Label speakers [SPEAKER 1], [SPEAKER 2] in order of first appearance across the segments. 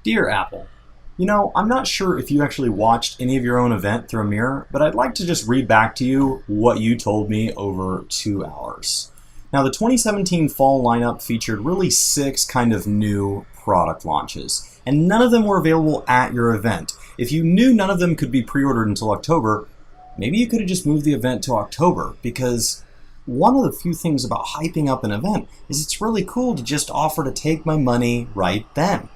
[SPEAKER 1] Dear Apple, I'm not sure if you actually watched any of your own event through a mirror, but I'd like to just read back to you what you told me over 2 hours. Now, the 2017 fall lineup featured really 6 kind of new product launches, and none of them were available at your event. If you knew none of them could be pre-ordered until October, maybe you could have just moved the event to October, because one of the few things about hyping up an event is it's really cool to just offer to take my money right then.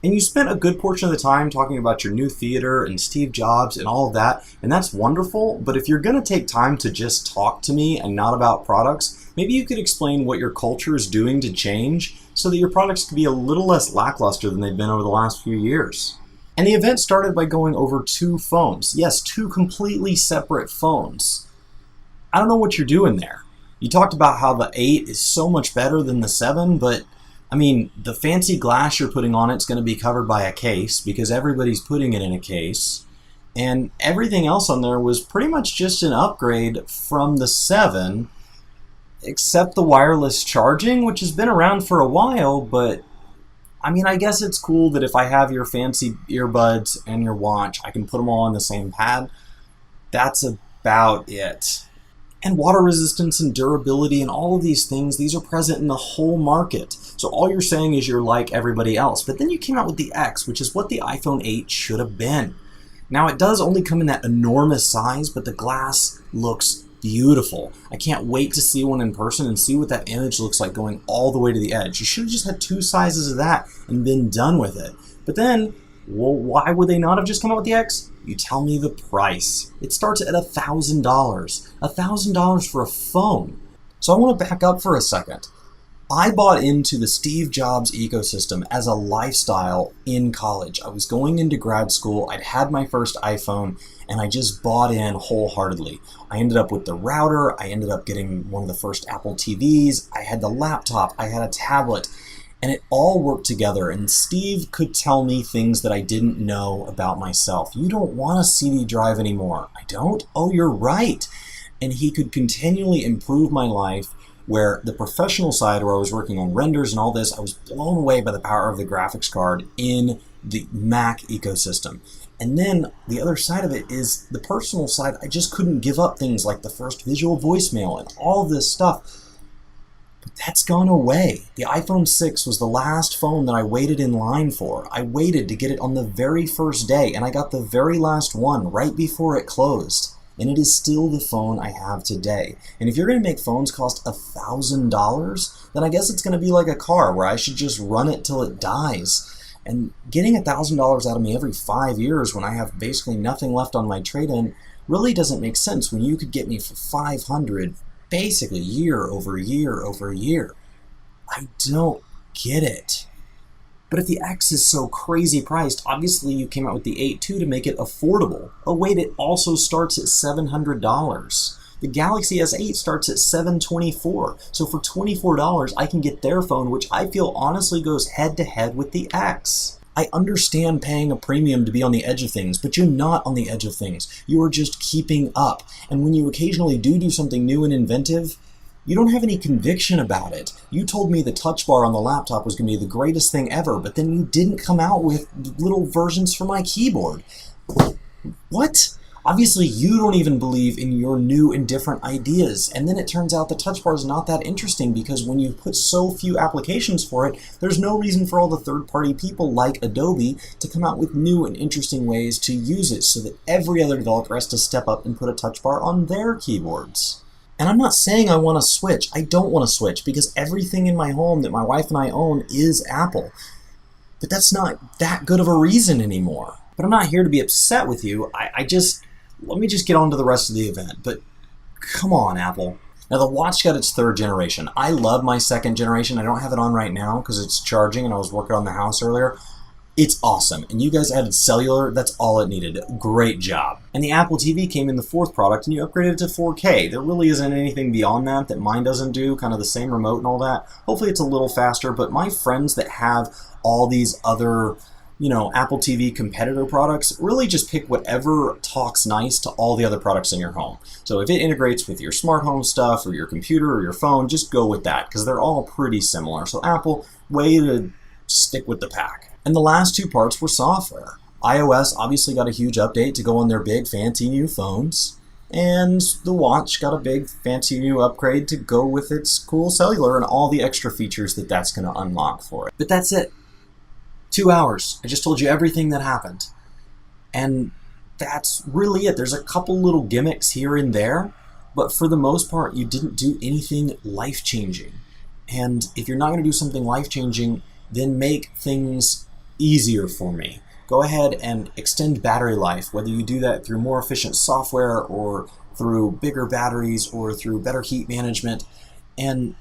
[SPEAKER 1] And you spent a good portion of the time talking about your new theater and Steve Jobs and all of that, and that's wonderful, but if you're going to take time to just talk to me and not about products, maybe you could explain what your culture is doing to change so that your products could be a little less lackluster than they've been over the last few years. And the event started by going over 2 phones. Yes, 2 completely separate phones. I don't know what you're doing there. You talked about how the 8 is so much better than the 7, but the fancy glass you're putting on it's going to be covered by a case because everybody's putting it in a case. And everything else on there was pretty much just an upgrade from the 7, except the wireless charging, which has been around for a while, but I guess it's cool that if I have your fancy earbuds and your watch, I can put them all on the same pad. That's about it. And water resistance and durability and all of these things, these are present in the whole market. So all you're saying is you're like everybody else. But then you came out with the X, which is what the iPhone 8 should have been. Now it does only come in that enormous size, but the glass looks beautiful. I can't wait to see one in person and see what that image looks like going all the way to the edge. You should have just had 2 sizes of that and been done with it. But then, well, why would they not have just come out with the X? You tell me the price. It starts at $1,000. $1,000 for a phone. So I want to back up for a second. I bought into the Steve Jobs ecosystem as a lifestyle in college. I was going into grad school, I'd had my first iPhone, and I just bought in wholeheartedly. I ended up with the router, I ended up getting one of the first Apple TVs, I had the laptop, I had a tablet, and it all worked together, and Steve could tell me things that I didn't know about myself. You don't want a CD drive anymore. I don't? Oh, you're right. And he could continually improve my life, where the professional side, where I was working on renders and all this, I was blown away by the power of the graphics card in the Mac ecosystem. And then the other side of it is the personal side. I just couldn't give up things like the first visual voicemail and all this stuff. But that's gone away. The iPhone 6 was the last phone that I waited in line for. I waited to get it on the very first day, and I got the very last one right before it closed. And it is still the phone I have today. And if you're going to make phones cost $1,000, then I guess it's going to be like a car where I should just run it till it dies. And getting $1,000 out of me every 5 years when I have basically nothing left on my trade-in really doesn't make sense when you could get me for $500 basically year over year over year. I don't get it. But if the X is so crazy priced, obviously you came out with the 8 too to make it affordable. Oh wait, it also starts at $700. The Galaxy S8 starts at $724. So for $24, I can get their phone, which I feel honestly goes head to head with the X. I understand paying a premium to be on the edge of things, but you're not on the edge of things. You are just keeping up. And when you occasionally do something new and inventive, you don't have any conviction about it. You told me the touch bar on the laptop was going to be the greatest thing ever, but then you didn't come out with little versions for my keyboard. What? Obviously, you don't even believe in your new and different ideas. And then it turns out the touch bar is not that interesting because when you put so few applications for it, there's no reason for all the third-party people like Adobe to come out with new and interesting ways to use it so that every other developer has to step up and put a touch bar on their keyboards. And I'm not saying I want to switch. I don't want to switch because everything in my home that my wife and I own is Apple. But that's not that good of a reason anymore. But I'm not here to be upset with you. Let me just get on to the rest of the event. But come on, Apple. Now the watch got its 3rd generation. I love my 2nd generation. I don't have it on right now because it's charging and I was working on the house earlier. It's awesome. And you guys added cellular. That's all it needed. Great job. And the Apple TV came in the 4th product and you upgraded it to 4K. There really isn't anything beyond that mine doesn't do, kind of the same remote and all that. Hopefully it's a little faster, but my friends that have all these other Apple TV competitor products, really just pick whatever talks nice to all the other products in your home. So if it integrates with your smart home stuff or your computer or your phone, just go with that because they're all pretty similar. So Apple, way to stick with the pack. And the last two parts were software. iOS obviously got a huge update to go on their big fancy new phones, and the watch got a big fancy new upgrade to go with its cool cellular and all the extra features that that's going to unlock for it. But that's it. 2 hours. I just told you everything that happened. And that's really it. There's a couple little gimmicks here and there, but for the most part, you didn't do anything life-changing. And if you're not going to do something life-changing, then make things easier for me. Go ahead and extend battery life, whether you do that through more efficient software or through bigger batteries or through better heat management, and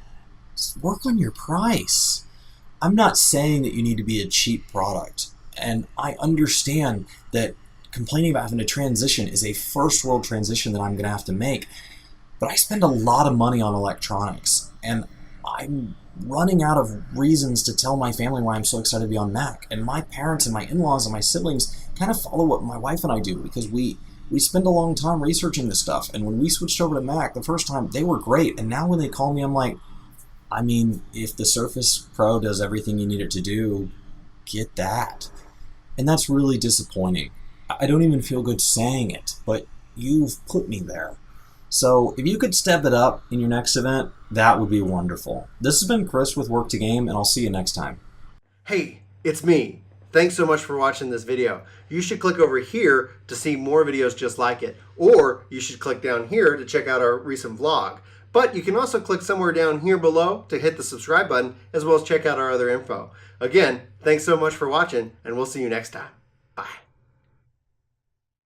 [SPEAKER 1] work on your price. I'm not saying that you need to be a cheap product, and I understand that complaining about having to transition is a first world transition that I'm going to have to make, but I spend a lot of money on electronics, and I'm running out of reasons to tell my family why I'm so excited to be on Mac. And my parents and my in-laws and my siblings kind of follow what my wife and I do, because we spend a long time researching this stuff. And when we switched over to Mac the first time, they were great. And now when they call me, I'm like, I mean, if the Surface Pro does everything you need it to do, get that. And that's really disappointing. I don't even feel good saying it, but you've put me there. So if you could step it up in your next event, that would be wonderful. This has been Chris with Work to Game, and I'll see you next time.
[SPEAKER 2] Hey, it's me. Thanks so much for watching this video. You should click over here to see more videos just like it, or you should click down here to check out our recent vlog. But you can also click somewhere down here below to hit the subscribe button, as well as check out our other info. Again, thanks so much for watching, and we'll see you next time.